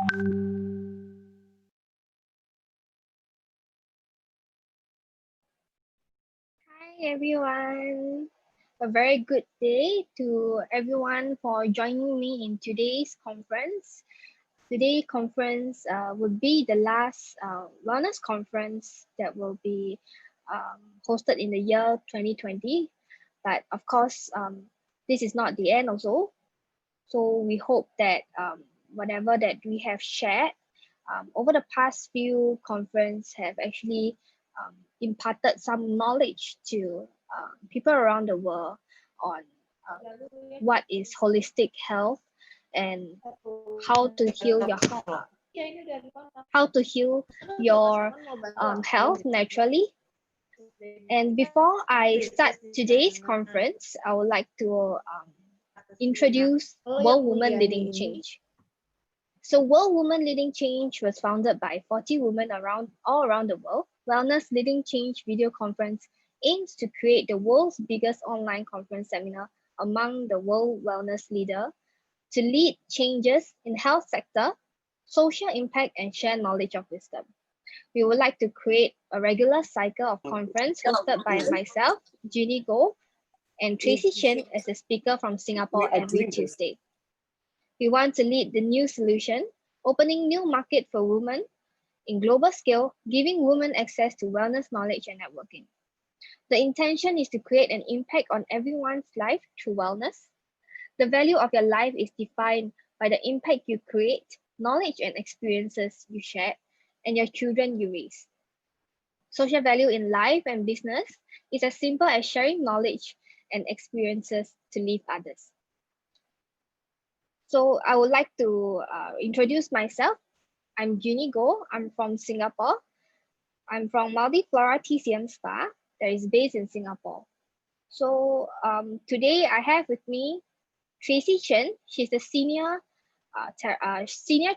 Hi everyone. A very good day to everyone for joining me in today's conference. Today's conference would be the last wellness conference that will be hosted in the year 2020. But of course, this is not the end also. So we hope that whatever that we have shared over the past few conference have actually imparted some knowledge to people around the world on what is holistic health and how to heal your how to heal your health naturally. And before I start today's conference, I would like to introduce World Women Leading Change. So World Women Leading Change was founded by 40 women all around the world. Wellness Leading Change video conference aims to create the world's biggest online conference seminar among the world wellness leader to lead changes in health sector, social impact, and share knowledge of wisdom. We would like to create a regular cycle of conference hosted by myself, Geni, and Tracy Chen as a speaker from Singapore every Tuesday. We want to lead the new solution, opening new market for women in global scale, giving women access to wellness knowledge and networking. The intention is to create an impact on everyone's life through wellness. The value of your life is defined by the impact you create, knowledge and experiences you share, and your children you raise. Social value in life and business is as simple as sharing knowledge and experiences to leave others. So I would like to introduce myself. I'm Geni Goh. I'm from Singapore. I'm from Multiflora TCM Spa that is based in Singapore. So today I have with me Tracy Chen. She's the senior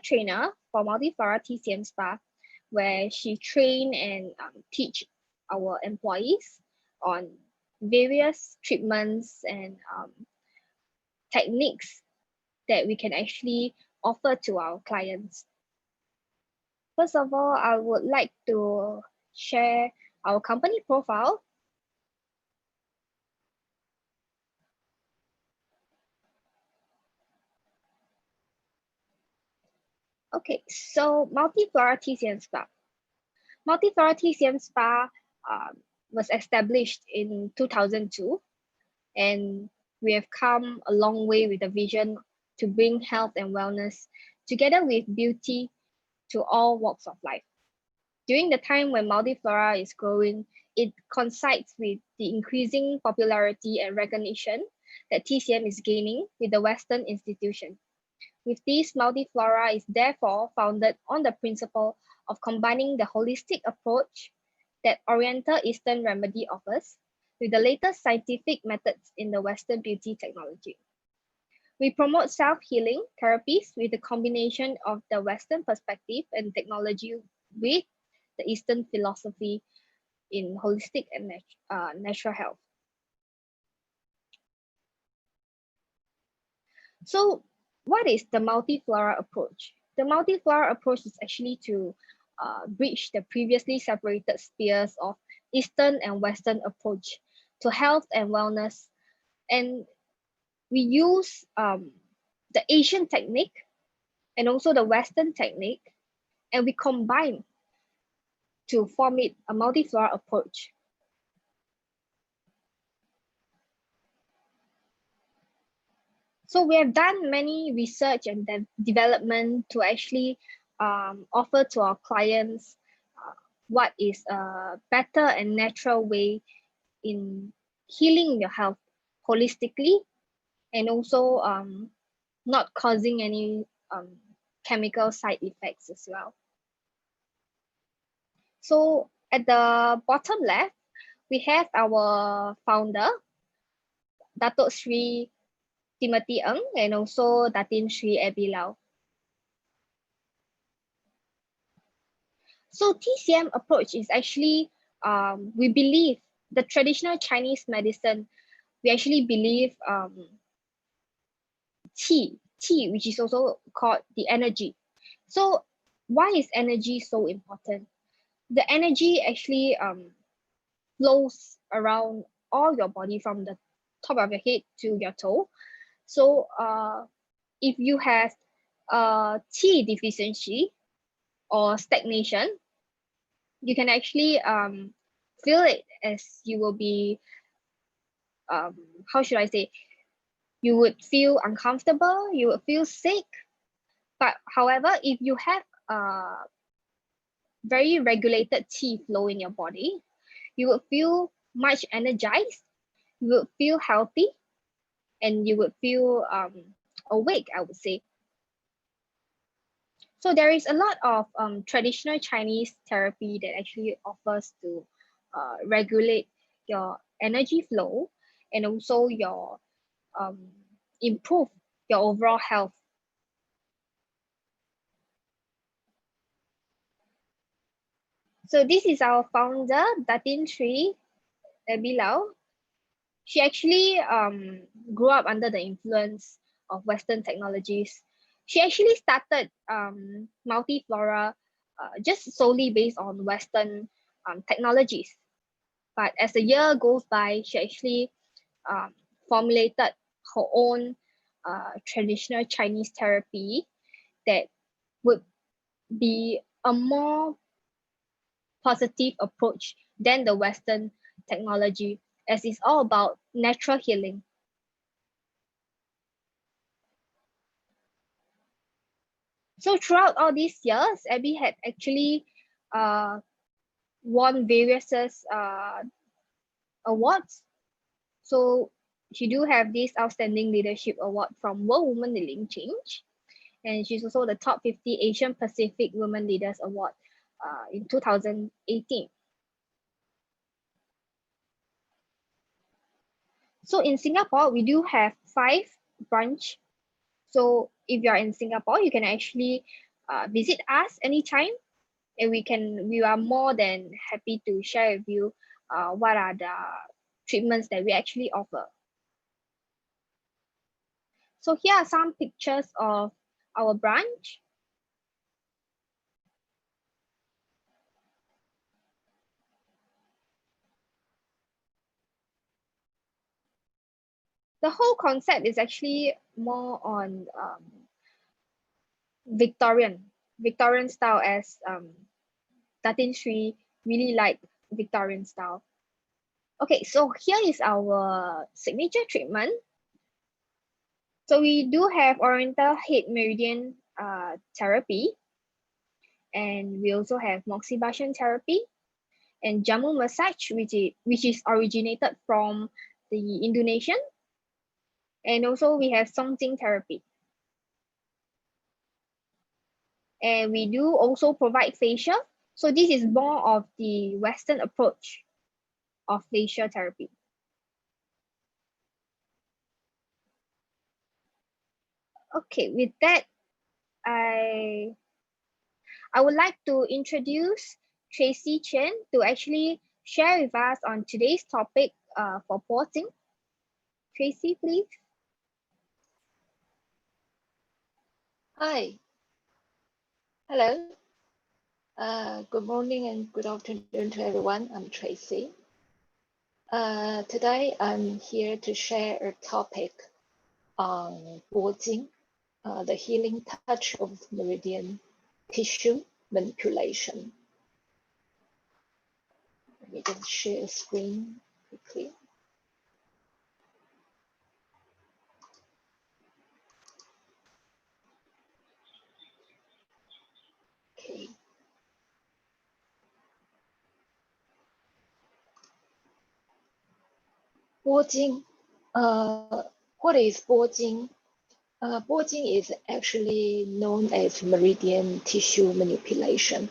trainer for Multiflora TCM Spa, where she train and teach our employees on various treatments and techniques that we can actually offer to our clients. First of all, I would like to share our company profile. Okay, so Multiflora TCM Spa. Multiflora TCM Spa was established in 2002, and we have come a long way with the vision to bring health and wellness together with beauty to all walks of life. During the time when Multiflora is growing, it coincides with the increasing popularity and recognition that TCM is gaining with the Western institution. With this, Multiflora is therefore founded on the principle of combining the holistic approach that Oriental Eastern Remedy offers with the latest scientific methods in the Western beauty technology. We promote self-healing therapies with the combination of the Western perspective and technology with the Eastern philosophy in holistic and natural health. So what is the Multiflora approach? The Multiflora approach is actually to bridge the previously separated spheres of Eastern and Western approach to health and wellness. And we use the Asian technique and also the Western technique, and we combine to form it a Multiflora approach. So we have done many research and development to actually offer to our clients what is a better and natural way in healing your health holistically, and also not causing any chemical side effects as well. So at the bottom left, we have our founder, Datuk Sri Timothy Ng, and also Datin Sri Abby Lau. So TCM approach is actually, we believe the traditional Chinese medicine, we actually believe Qi, which is also called the energy. So why is energy so important? The energy actually flows around all your body from the top of your head to your toe. So if you have Qi deficiency or stagnation, you can actually feel it as you will be um, how should I say, you would feel uncomfortable, you would feel sick. But however, if you have a very regulated qi flow in your body, you would feel much energized, you would feel healthy, and you would feel awake, I would say. So there is a lot of traditional Chinese therapy that actually offers to regulate your energy flow and also your um, improve your overall health. So this is our founder, Datin Lau. She actually grew up under the influence of Western technologies. She actually started Multiflora just solely based on Western technologies. But as the year goes by, she actually um, formulated her own traditional Chinese therapy that would be a more positive approach than the Western technology, as it's all about natural healing. So throughout all these years, Abby had actually uh, won various awards. So she do have this outstanding leadership award from World Women Leading Change, and she's also the top 50 Asian Pacific Women Leaders Award in 2018. So in Singapore, we do have 5 branch. So if you're in Singapore, you can actually visit us anytime, and we are more than happy to share with you what are the treatments that we actually offer. So here are some pictures of our branch. The whole concept is actually more on Victorian style, as Datin Sri really like Victorian style. Okay, so here is our signature treatment. So we do have Oriental Head Meridian therapy, and we also have moxibustion therapy and jamu massage, which is originated from the Indonesian, and also we have songting therapy. And we do also provide facial. So this is more of the Western approach of facial therapy. Okay, with that, I would like to introduce Tracy Chen to actually share with us on today's topic for porting. Tracy, please. Hi, hello. Good morning and good afternoon to everyone. I'm Tracy. Today I'm here to share a topic on Bojin, the healing touch of meridian tissue manipulation. Let me just share a screen quickly. Okay. Bojin. What is Bojin? Bojin is actually known as meridian tissue manipulation.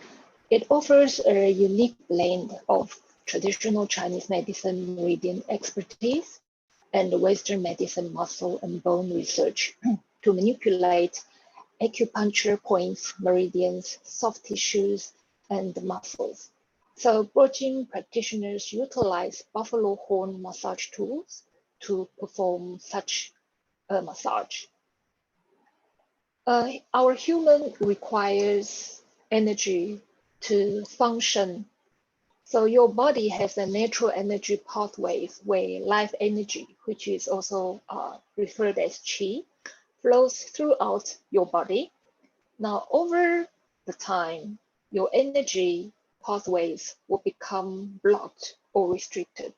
It offers a unique blend of traditional Chinese medicine meridian expertise and Western medicine muscle and bone research to manipulate acupuncture points, meridians, soft tissues, and muscles. So Bojin practitioners utilize buffalo horn massage tools to perform such a massage. Our human requires energy to function. So your body has a natural energy pathways where life energy, which is also referred as qi, flows throughout your body. Now, over the time, your energy pathways will become blocked or restricted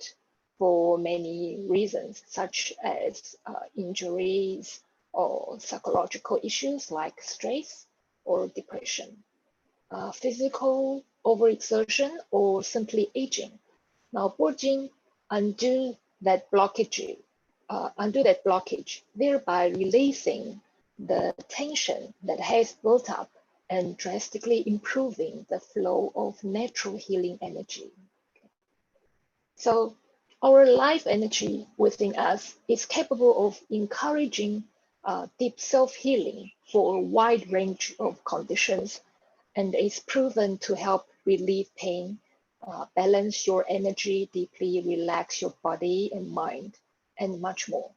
for many reasons, such as injuries or psychological issues like stress or depression, physical overexertion, or simply aging. Now, Bojin undo that blockage, thereby releasing the tension that has built up and drastically improving the flow of natural healing energy. So, our life energy within us is capable of encouraging deep self-healing for a wide range of conditions and is proven to help relieve pain, balance your energy, deeply relax your body and mind, and much more.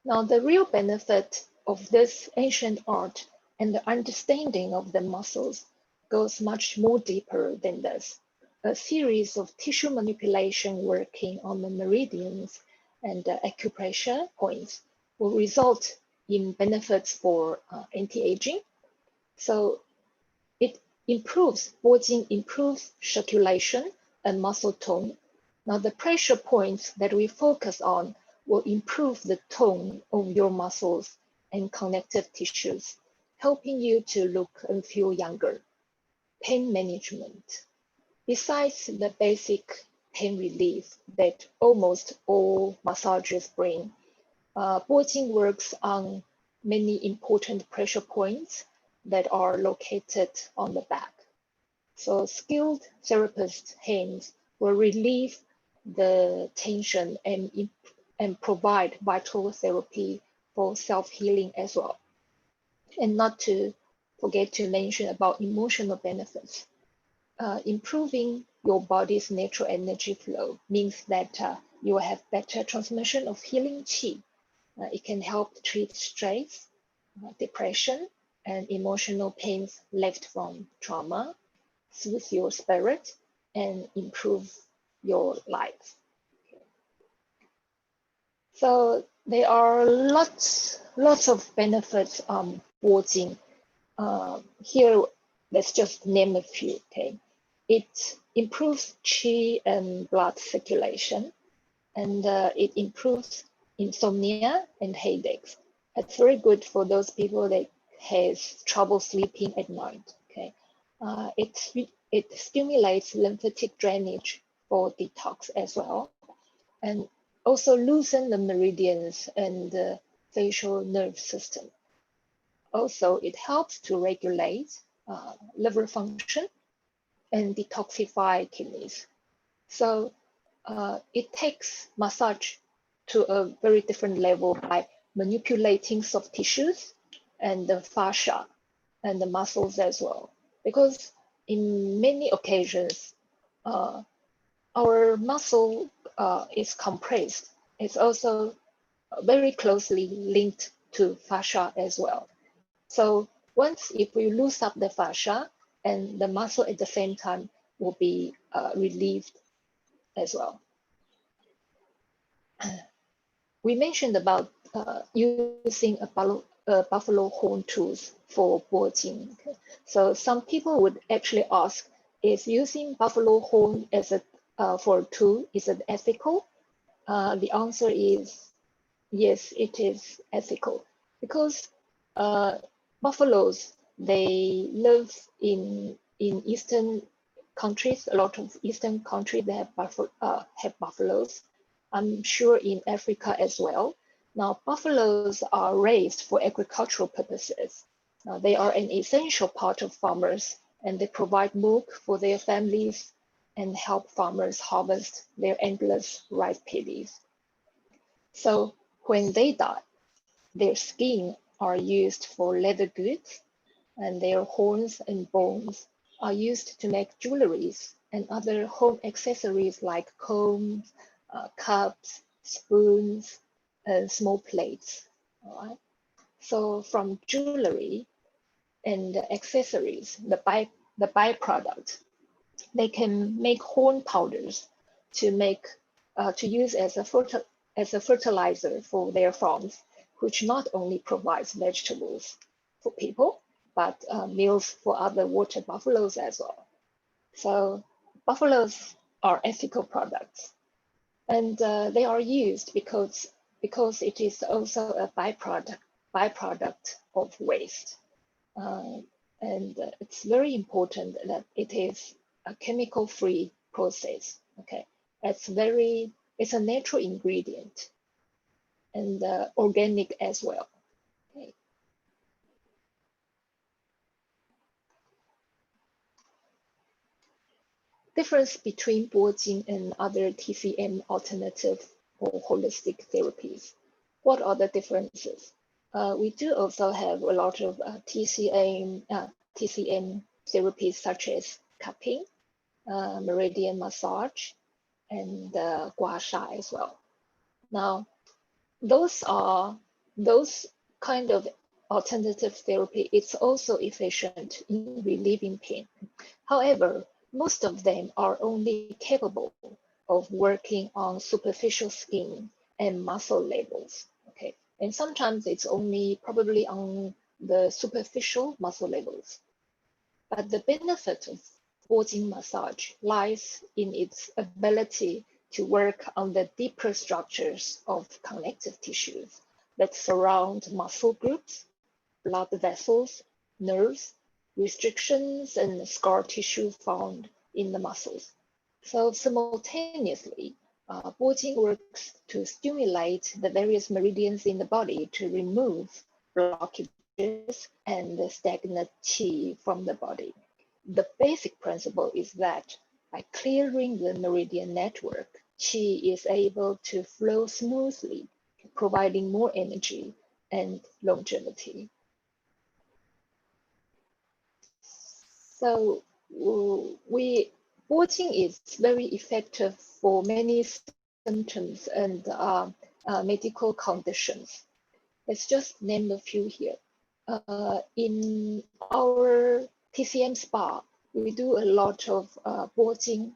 Now, the real benefit of this ancient art and the understanding of the muscles goes much more deeper than this. A series of tissue manipulation working on the meridians and the acupressure points will result in benefits for anti-aging. So it Bojin improves circulation and muscle tone. Now, the pressure points that we focus on will improve the tone of your muscles and connective tissues, helping you to look and feel younger. Pain management. Besides the basic pain relief that almost all massages bring, Bojin works on many important pressure points that are located on the back. So skilled therapist hands will relieve the tension and provide vital therapy for self-healing as well. And not to forget to mention about emotional benefits. Improving your body's natural energy flow means that you will have better transmission of healing qi. It can help treat stress, depression, and emotional pains left from trauma, soothe your spirit, and improve your life. So there are lots of benefits on Bojin. Here, let's just name a few. Okay, it improves qi and blood circulation, and it improves insomnia and headaches. It's very good for those people that has trouble sleeping at night. Okay, it stimulates lymphatic drainage for detox as well, and also loosen the meridians and the facial nerve system. Also, it helps to regulate liver function and detoxify kidneys. So it takes massage to a very different level by manipulating soft tissues and the fascia and the muscles as well. Because in many occasions, our muscle is compressed. It's also very closely linked to fascia as well. So once if we loose up the fascia and the muscle at the same time will be relieved as well. We mentioned about using a buffalo horn tools for Bojin. So some people would actually ask, is using buffalo horn as a for a tool, is it ethical? The answer is yes, it is ethical because buffaloes, they live in eastern countries. A lot of eastern countries they have buffaloes. I'm sure in Africa as well. Now, buffaloes are raised for agricultural purposes. They are an essential part of farmers, and they provide milk for their families and help farmers harvest their endless rice paddies. So when they die, their skin are used for leather goods, and their horns and bones are used to make jewelries and other home accessories like combs, cups, spoons, and small plates. All right. So from jewelry and accessories, the byproduct, they can make horn powders to make to use as a fertilizer for their farms, which not only provides vegetables for people, but meals for other water buffaloes as well. So buffaloes are ethical products, and they are used because it is also a byproduct of waste. And it's very important that it is a chemical-free process. Okay, it's a natural ingredient and organic as well. Okay. Difference between Bojin and other TCM alternative or holistic therapies. What are the differences? We do also have a lot of TCM therapies such as cupping, Meridian massage, and gua sha as well. Now, those kind of alternative therapy. It's also efficient in relieving pain. However, most of them are only capable of working on superficial skin and muscle levels. Okay, and sometimes it's only probably on the superficial muscle levels. But the benefit of Bojin massage lies in its ability to work on the deeper structures of connective tissues that surround muscle groups, blood vessels, nerves, restrictions, and scar tissue found in the muscles. So simultaneously, Bojin works to stimulate the various meridians in the body to remove blockages and the stagnant qi from the body. The basic principle is that by clearing the meridian network, qi is able to flow smoothly, providing more energy and longevity. So Bojin is very effective for many symptoms and medical conditions. Let's just name a few here. In our TCM Spa, we do a lot of Bojin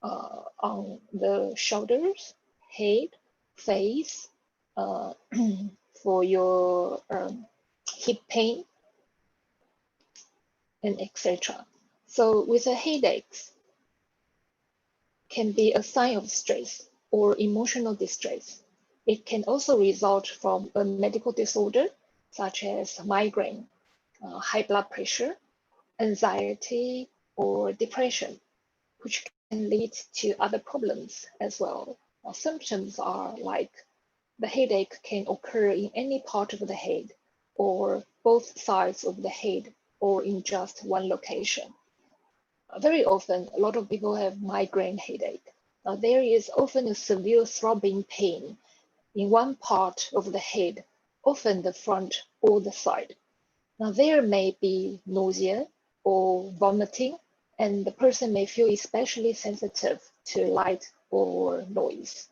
on the shoulders, head, face, for your hip pain, and etc. So with a headaches can be a sign of stress or emotional distress. It can also result from a medical disorder such as migraine, high blood pressure, anxiety, or depression, which can lead to other problems as well. Symptoms are like the headache can occur in any part of the head or both sides of the head or in just one location. Very often, a lot of people have migraine headache. There is often a severe throbbing pain in one part of the head, often the front or the side. Now, there may be nausea or vomiting, and the person may feel especially sensitive to light or noise.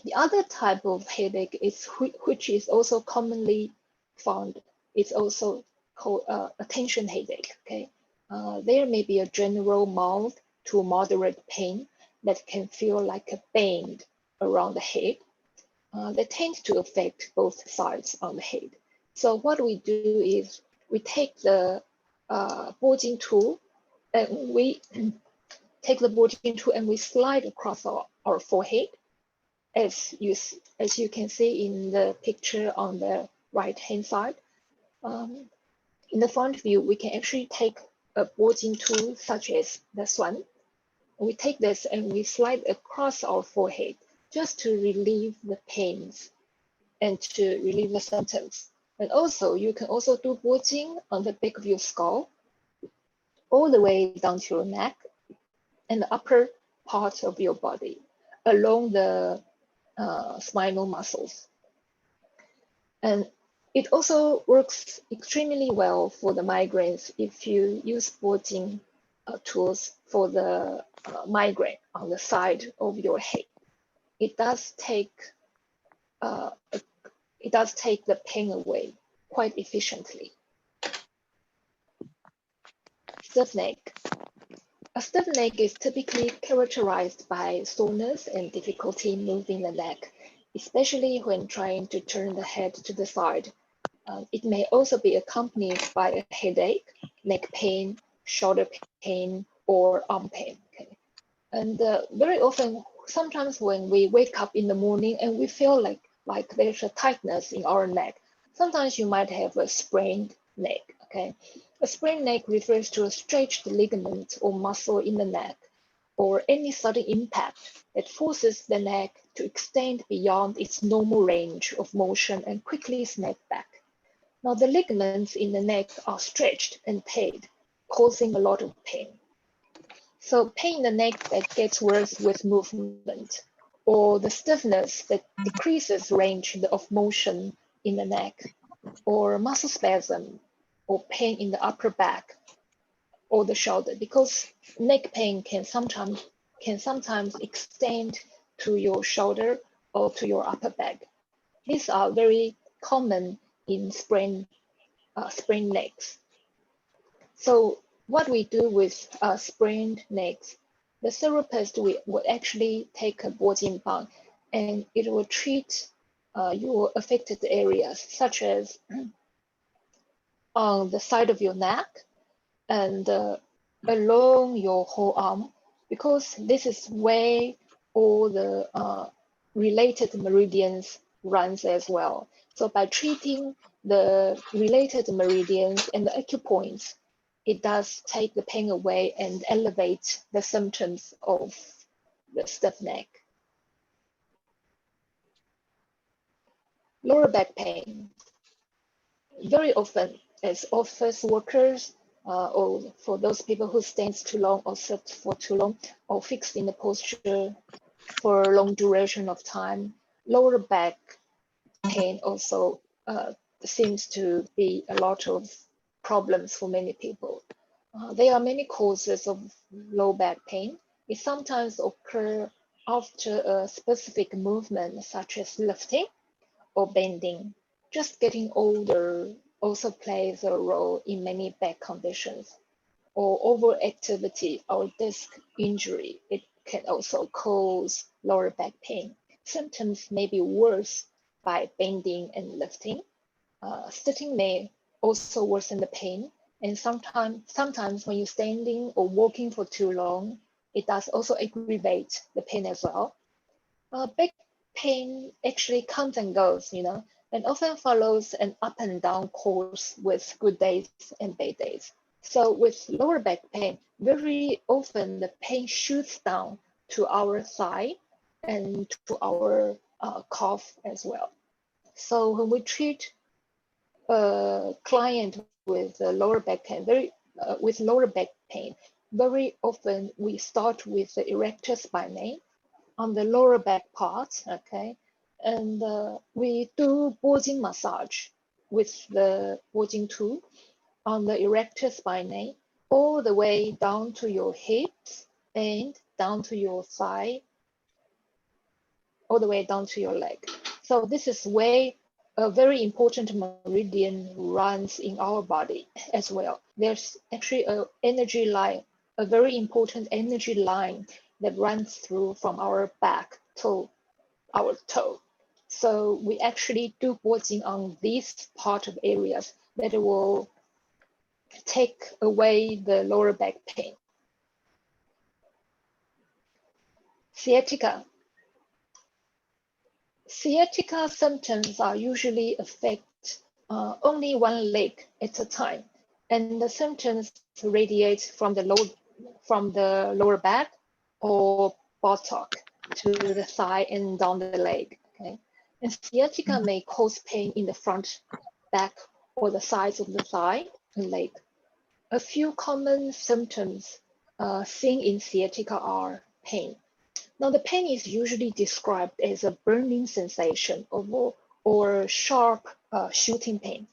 The other type of headache is which is also commonly found. It's also called attention headache. Okay, there may be a general mild to moderate pain that can feel like a band around the head. That tends to affect both sides on the head. So what we do is we take the Bojin tool and we take the Bojin tool and we slide across our forehead. As you can see in the picture on the right hand side. In the front view, we can actually take a Bojin tool such as this one. We take this and we slide across our forehead just to relieve the pains and to relieve the symptoms. And also, you can also do Bojin on the back of your skull, all the way down to your neck and the upper part of your body, along the spinal muscles. And it also works extremely well for the migraines if you use Bojin tools for the migraine on the side of your head. It does take it does take the pain away quite efficiently. Stiff neck. A stiff neck is typically characterized by soreness and difficulty moving the neck, especially when trying to turn the head to the side. It may also be accompanied by a headache, neck pain, shoulder pain, or arm pain. Okay? And very often, sometimes when we wake up in the morning and we feel like there's a tightness in our neck, sometimes you might have a sprained neck. Okay, a sprained neck refers to a stretched ligament or muscle in the neck, or any sudden impact that forces the neck to extend beyond its normal range of motion and quickly snap back. Now, the ligaments in the neck are stretched and teared, causing a lot of pain. So pain in the neck that gets worse with movement, or the stiffness that decreases range of motion in the neck, or muscle spasm, or pain in the upper back or the shoulder, because neck pain can sometimes extend to your shoulder or to your upper back. These are very common in sprained necks. So what we do with sprained necks, the therapist will actually take a Bojin-The and it will treat your affected areas, such as on the side of your neck and along your whole arm, because this is where all the related meridians runs as well. So by treating the related meridians and the acupoints, it does take the pain away and elevate the symptoms of the stiff neck. Lower back pain. Very often, as office workers, or for those people who stands too long or sit for too long or fixed in the posture for a long duration of time, lower back pain also seems to be a lot of problems for many people. There are many causes of low back pain. It sometimes occurs after a specific movement, such as lifting or bending. Just getting older also plays a role in many back conditions, or overactivity or disc injury. It can also cause lower back pain. Symptoms may be worse by bending and lifting. Sitting may also worsen the pain, and sometimes when you're standing or walking for too long, it does also aggravate the pain as well. Back pain actually comes and goes, and often follows an up and down course with good days and bad days. So with lower back pain, very often the pain shoots down to our thigh and to our calf as well. So when we treat a client with lower back pain, very often we start with the erector spinae on the lower back part, okay? And we do Bojin massage with the Bojin tool on the erector spinae, all the way down to your hips and down to your thigh, all the way down to your leg. So this is where a very important meridian runs in our body as well. There's actually an energy line, a very important energy line that runs through from our back to our toe. So we actually do Bojin on these part of areas that will take away the lower back pain. Sciatica. Sciatica symptoms are usually affect only one leg at a time, and the symptoms radiate from the lower back or buttock to the thigh and down the leg. Okay, and sciatica may cause pain in the front, back, or the sides of the thigh and leg. A few common symptoms seen in sciatica are pain. Now, the pain is usually described as a burning sensation or sharp shooting pain.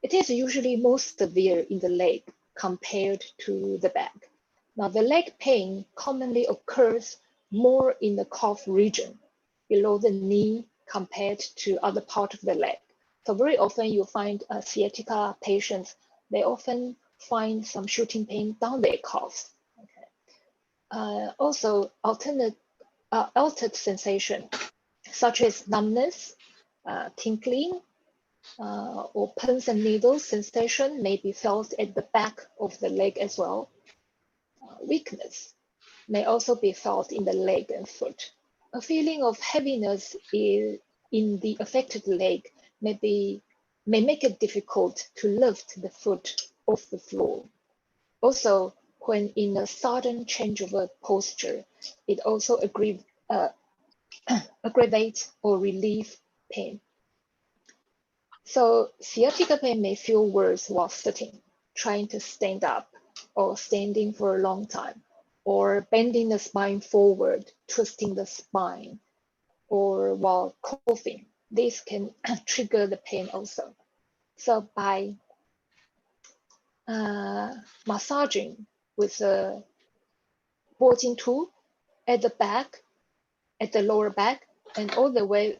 It is usually most severe in the leg compared to the back. Now, the leg pain commonly occurs more in the calf region, below the knee, compared to other part of the leg. So very often you find sciatica patients, they often find some shooting pain down their calves. Okay. Also, altered sensation, such as numbness, tingling, or pins and needles sensation may be felt at the back of the leg as well. Weakness may also be felt in the leg and foot. A feeling of heaviness in the affected leg may make it difficult to lift the foot off the floor. Also, when in a sudden change of a posture, it also aggravates or relieve pain. So sciatica pain may feel worse while sitting, trying to stand up, or standing for a long time, or bending the spine forward, twisting the spine, or while coughing. This can trigger the pain also. So by massaging with a Bojin tool at the back, at the lower back, and all the way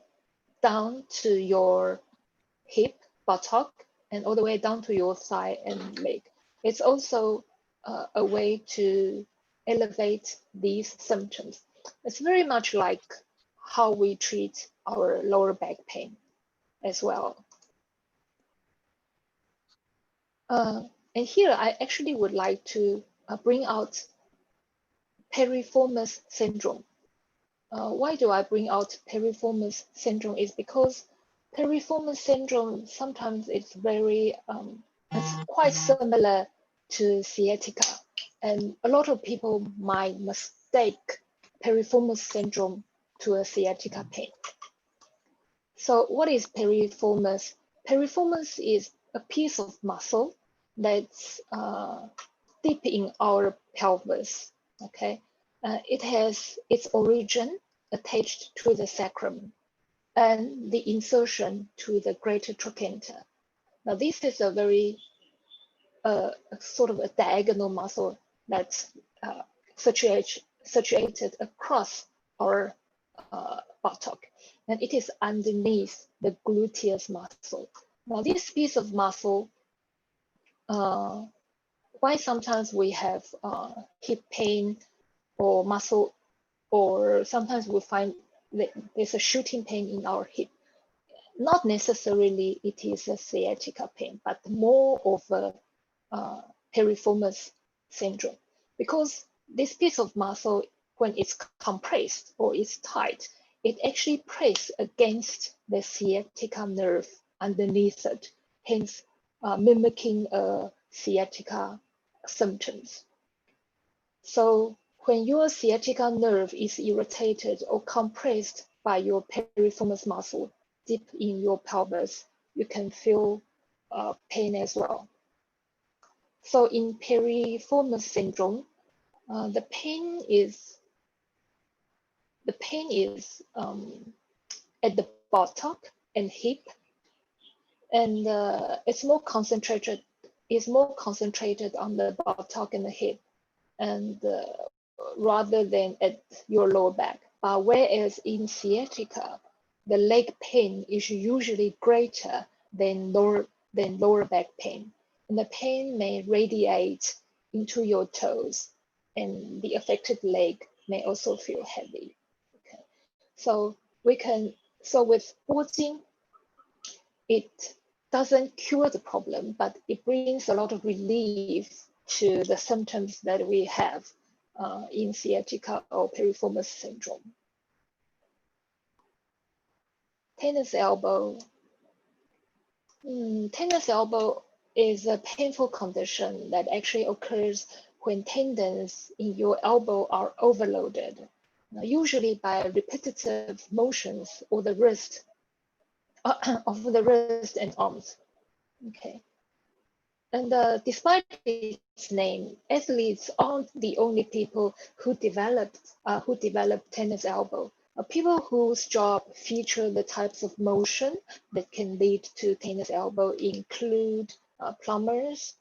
down to your hip, buttock, and all the way down to your thigh and leg. It's also a way to elevate these symptoms. It's very much like how we treat our lower back pain as well. And here I actually would like to bring out piriformis syndrome. Why do I bring out piriformis syndrome is because piriformis syndrome sometimes it's quite similar to sciatica, and a lot of people might mistake piriformis syndrome to a sciatica pain. So what is piriformis? Piriformis is a piece of muscle that's deep in our pelvis. Okay, it has its origin attached to the sacrum and the insertion to the greater trochanter. Now this is a very sort of a diagonal muscle that's situated across our buttock, and it is underneath the gluteus muscle. Now this piece of muscle, why sometimes we have hip pain or muscle, or sometimes we find that there's a shooting pain in our hip. Not necessarily it is a sciatica pain, but more of a piriformis syndrome, because this piece of muscle, when it's compressed or it's tight, it actually presses against the sciatica nerve underneath it, hence mimicking sciatica symptoms. So when your sciatica nerve is irritated or compressed by your piriformis muscle deep in your pelvis, you can feel pain as well. So in piriformis syndrome, the pain is at the buttock and hip, and it's more concentrated on the buttock and the hip, and rather than at your lower back. Whereas in sciatica, the leg pain is usually greater than lower back pain, and the pain may radiate into your toes, and the affected leg may also feel heavy. Okay, so with Bojin, it doesn't cure the problem, but it brings a lot of relief to the symptoms that we have in sciatica or piriformis syndrome. Tennis elbow. Tennis elbow is a painful condition that actually occurs when tendons in your elbow are overloaded, usually by repetitive motions of the wrist and arms. Okay. And despite its name, athletes aren't the only people who develop tennis elbow. People whose job feature the types of motion that can lead to tennis elbow include plumbers,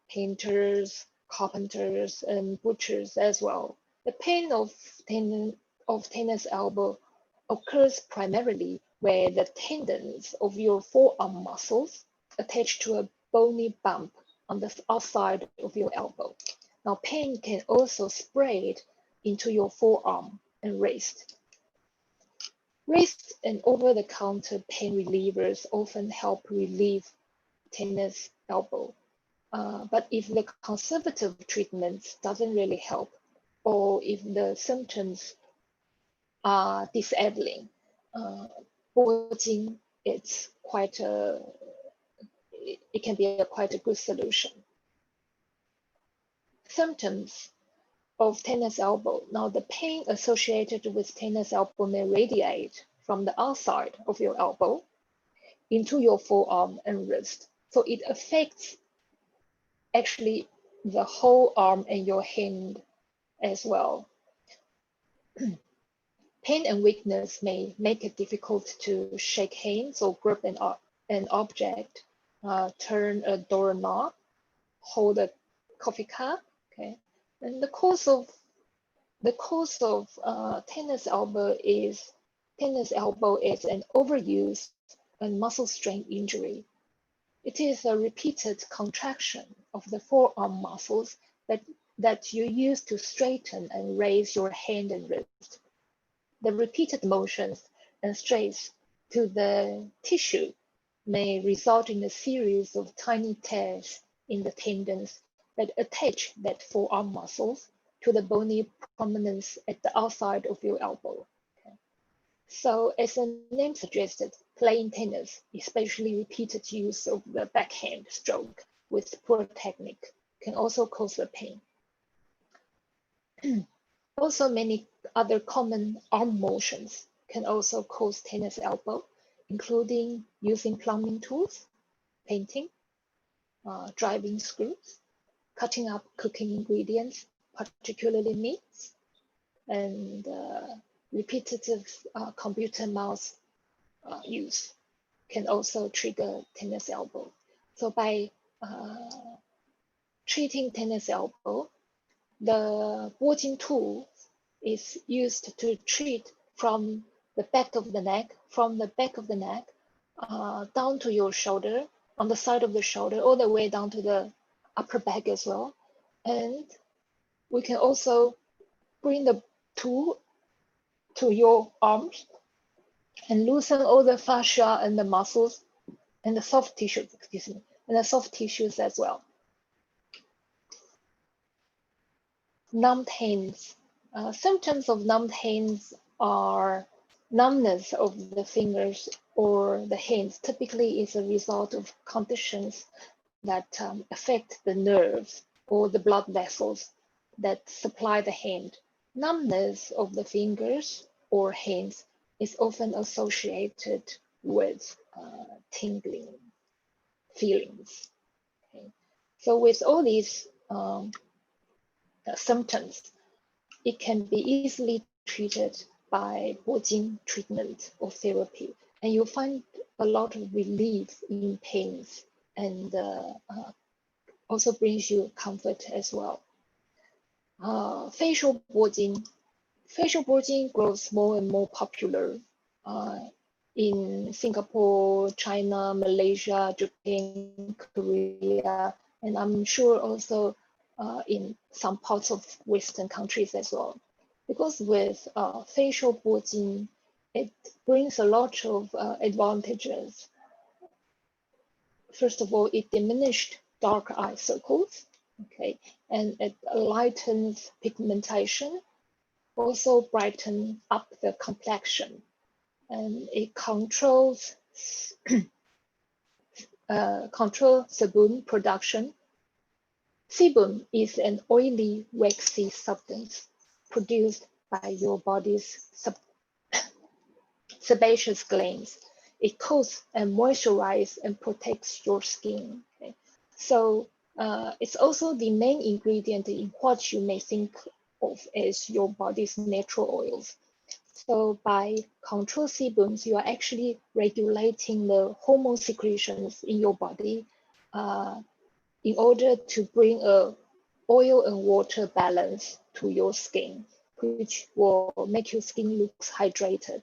painters, carpenters, and butchers as well. The pain of tennis elbow occurs primarily where the tendons of your forearm muscles attach to a bony bump on the outside of your elbow. Now, pain can also spread into your forearm and wrist. Wrist and over-the-counter pain relievers often help relieve tennis elbow. But if the conservative treatment doesn't really help, or if the symptoms are disabling, Bojin, it can be quite a good solution. Symptoms of tennis elbow. Now, the pain associated with tennis elbow may radiate from the outside of your elbow into your forearm and wrist. So it affects actually the whole arm and your hand as well. Pain and weakness may make it difficult to shake hands or grip an object, turn a doorknob, hold a coffee cup. Okay, and the cause of tennis elbow is an overuse and muscle strain injury. It is a repeated contraction of the forearm muscles that you use to straighten and raise your hand and wrist. The repeated motions and strains to the tissue may result in a series of tiny tears in the tendons that attach that forearm muscles to the bony prominence at the outside of your elbow. Okay. So as the name suggested, playing tennis, especially repeated use of the backhand stroke with poor technique, can also cause the pain. Also, many other common arm motions can also cause tennis elbow, including using plumbing tools, painting, driving screws, cutting up cooking ingredients, particularly meats, and repetitive computer mouse use can also trigger tennis elbow. So by treating tennis elbow, the Bojin tool is used to treat from the back of the neck, down to your shoulder, on the side of the shoulder, all the way down to the upper back as well. And we can also bring the tool to your arms and loosen all the fascia and the muscles and the soft tissues, as well. Numbed hands. Symptoms of numbed hands are numbness of the fingers or the hands. Typically is a result of conditions that affect the nerves or the blood vessels that supply the hand. Numbness of the fingers or hands is often associated with tingling feelings. Okay. So with all these symptoms, it can be easily treated by Bojin treatment or therapy, and you'll find a lot of relief in pains and also brings you comfort as well. Facial Bojin grows more and more popular in Singapore, China, Malaysia, Japan, Korea, and I'm sure also in some parts of Western countries as well. Because with facial Bojin, it brings a lot of advantages. First of all, it diminished dark eye circles, okay, and it lightens pigmentation, also brighten up the complexion, and it controls sebum production. Sebum is an oily, waxy substance produced by your body's sebaceous glands. It coats and moisturizes and protects your skin. Okay? So it's also the main ingredient in what you may think of as your body's natural oils. So by control sebums, you are actually regulating the hormone secretions in your body in order to bring a oil and water balance to your skin, which will make your skin look hydrated.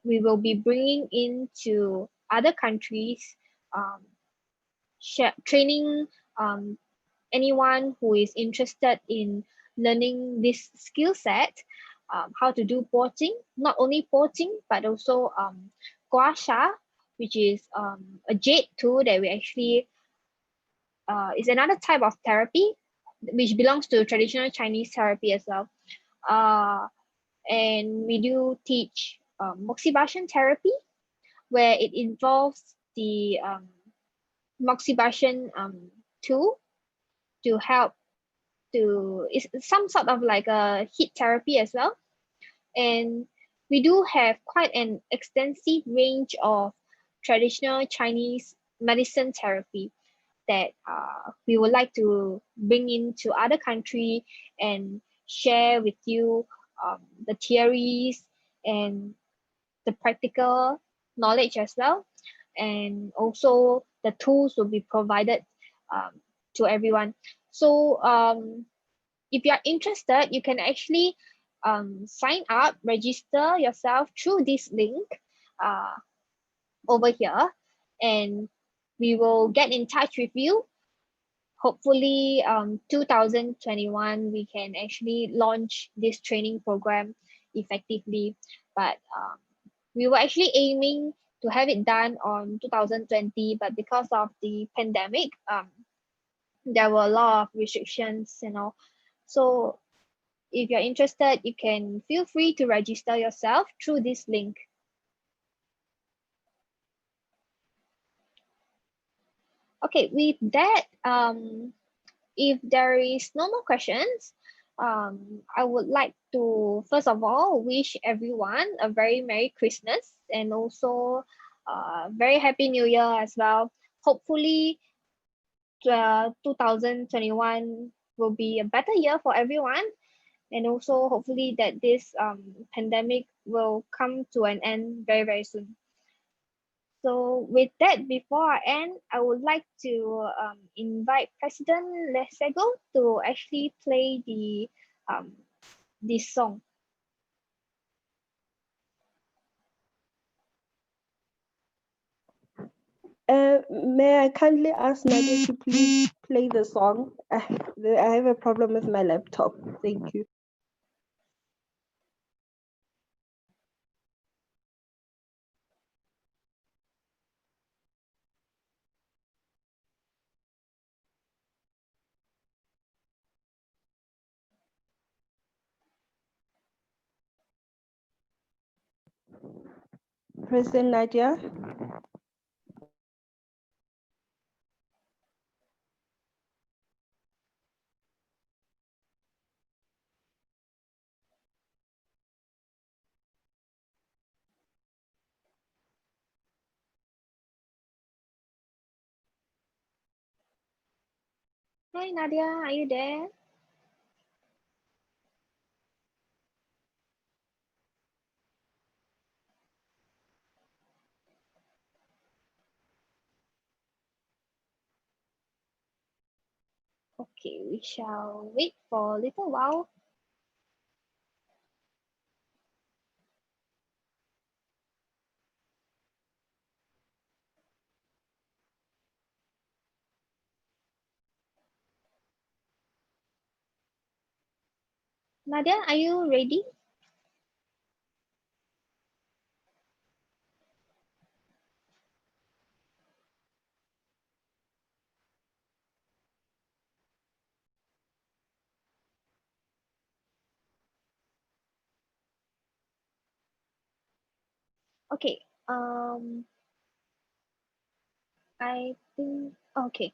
we will be bringing into other countries, training anyone who is interested in learning this skill set, how to do porting, not only porting, but also gua sha, which is a jade tool that we actually is another type of therapy which belongs to traditional Chinese therapy as well. And we do teach moxibustion therapy, where it involves the moxibustion tool to help to, it's some sort of like a heat therapy as well. And we do have quite an extensive range of traditional Chinese medicine therapy that we would like to bring into other country and share with you the theories and the practical knowledge as well. And also the tools will be provided to everyone. So if you are interested, you can actually sign up, register yourself through this link over here, and we will get in touch with you. Hopefully 2021 we can actually launch this training program effectively, but we were actually aiming to have it done on 2020, but because of the pandemic, there were a lot of restrictions, so if you're interested, you can feel free to register yourself through this link. Okay, with that, if there is no more questions, I would like to first of all wish everyone a very Merry Christmas and also very Happy New Year as well. Hopefully 2021 will be a better year for everyone, and also hopefully that this pandemic will come to an end very, very soon. So with that, before I end, I would like to invite President Lesego to actually play the this song. May I kindly ask Nadia to please play the song? I have a problem with my laptop. Thank you. President Nadia? Hi Nadia, are you there? Okay, we shall wait for a little while. Nadia, are you ready? Okay, I think, okay.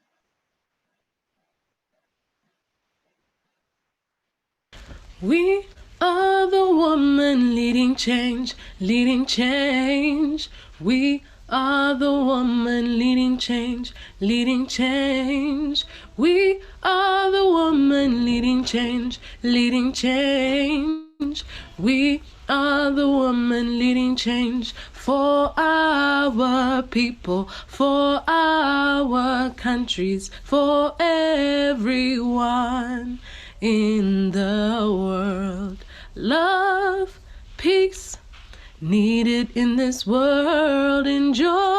We are the woman leading change, leading change. We are the woman leading change, leading change. We are the woman leading change, leading change. We are the woman leading change for our people, for our countries, for everyone in the world. Love, peace, Needed in this world, endurance.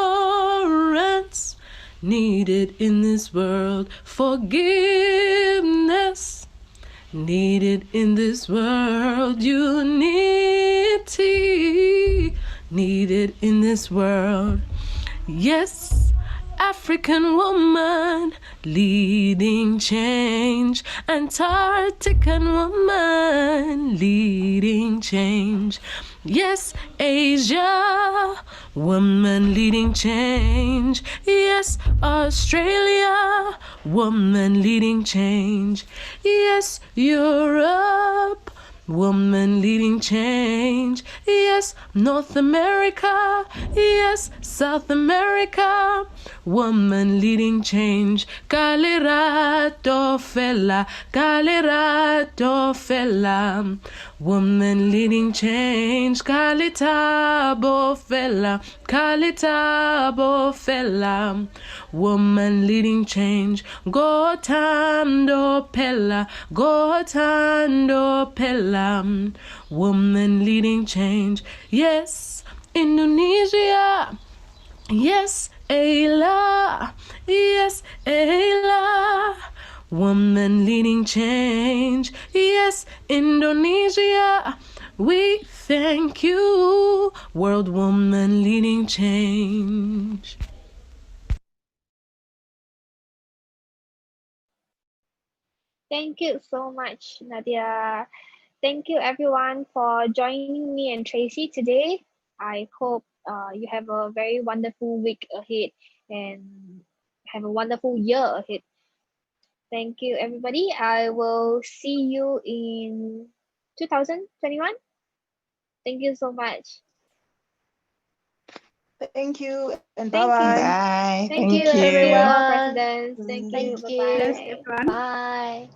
Needed in this world, forgiveness. Needed in this world, unity. Needed in this world. Yes, African woman leading change. Antarctican woman leading change. Yes, Asia woman leading change. Yes, Australia woman leading change. Yes, Europe woman leading change. Yes, North America. Yes, South America. Woman leading change. Kalirato fella. Kalirato fella. Woman leading change. Kalitabo fella. Kalitabo fella. Woman leading change. Gotando pella. Gotando pella. Woman leading change. Yes, Indonesia. Yes, Ayla. Yes, Ayla. Woman leading change. Yes, Indonesia. We thank you, World Woman leading change. Thank you so much, Nadia. Thank you everyone for joining me and Tracy today. I hope you have a very wonderful week ahead and have a wonderful year ahead. Thank you, everybody. I will see you in 2021. Thank you so much. Thank you and Thank you. bye-bye. Bye. Thank Thank you, you. everyone, everyone. presidents. Thank you. Thank Bye you. Bless bye. everyone. Bye.